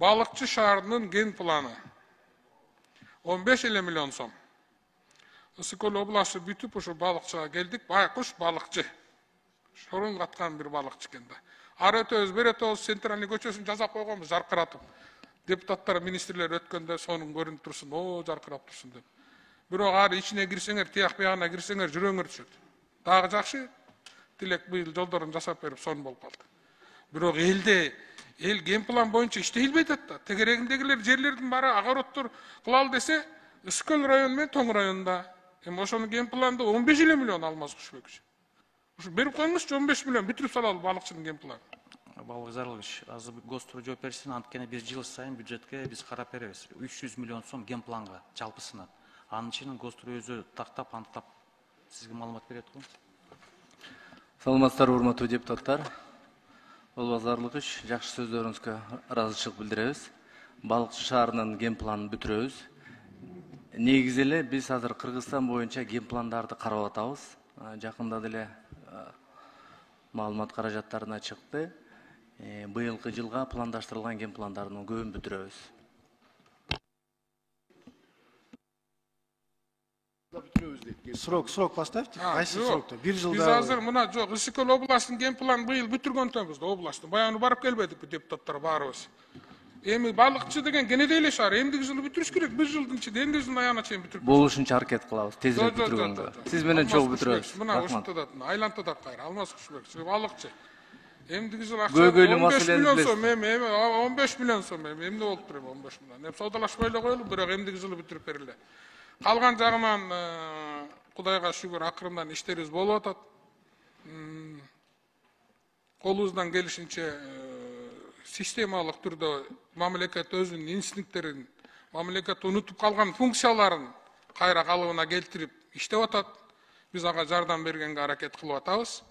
Balıkçı şaharının gen planı 15 milyon so'm. Ысыкөл обласы бүтүп ошо балыкчыга келдик. Байкуш балыкчы. Шорун каткан bir балыкчы экен да. Ар өтөбүз, бер өтөбүз, центральный көчөсүн жасап койгонбуз жаркыратып. Депутаттар, министрлер өткөндө сонун көрүнүп турсун, о жаркырап турсун деп. Бирок ар ичине кирсеңер, тияк биягына кирсеңер жүрөңөр түшөт. Дагы жакшы тилек быйыл жолдорун жасап берип сонун болуп калды. Бирок эл ген план боюнча иштелбей атат да. Тегерегиндегилер жерлердин баары огороддор кылалы десе, Ысыкөл району менен Тоң районунда. Ошонун ген планды 15 миллион Алмаз Кушбекович. Ушу берип коюңузчу 15 миллион бүтүрүп салалы балыкчынын ген планын. Балык Зарлыгыч, азыр Гостуру жооп берсин, анткени биз жыл сайын бюджетке биз карап беребиз. 300 миллион сом ген планга жалпысынан. Анын ичинен Гостуру өзү тактап, аныктап сизге маалымат берет го. Саламатсыздар, урматтуу депутаттар. Олбаз Зарлыгыч, жакшы сөздөрүңүзгө ыраазычылык билдиребиз. Балыкчы шаарынын ген планын бүтүрөбүз. Негизи эле биз азыр Кыргызстан боюнча ген пландарды карап атабыз. Жакында деле маалымат каражаттарына чыкты. Быйылкы жылга пландаштырылган ген пландардын көбүн бүтүрөбүз. Срок поставьте. Кайсы срокто? Бир жылда. Биз азыр мына жок, Ысыкөл областынын ген планын быйыл бүтүргөнтөнбүз да областтын. Баягы барып келбедикпи депутаттар баарыбыз. Эми балыкчы деген кенеде эле шаар, эмдиги жылы бүтүрүш керек. Bir жылдын ичинде эмне жылдын аягына чейин бүтүрүп. Болушунча аракет кылабыз, тезирээк бүтүргөнгө. Сиз менен чогуу бүтүрөбүз. Мына ушунтуп атат, айлантып кайра. Алмаз Кушбеков, балыкчы. Эмдиги жылы акча 15 миллион сом, 15 миллион сом, эмне болуп туруп 15 миллион. Эми саудалашпай эле коелу, бирок эмдиги жылы бүтүрүп бериле. Калган жагынан Кудайга шүгүр акырындан иштерибиз болуп атат. Колубуздан келишинче системалык түрдө мамлекет өзүнүн инстинкттерин, мамлекет унутуп калган функцияларын кайра калыбына келтирип иштеп атат. Биз ага жардам бергенге аракет кылып атабыз.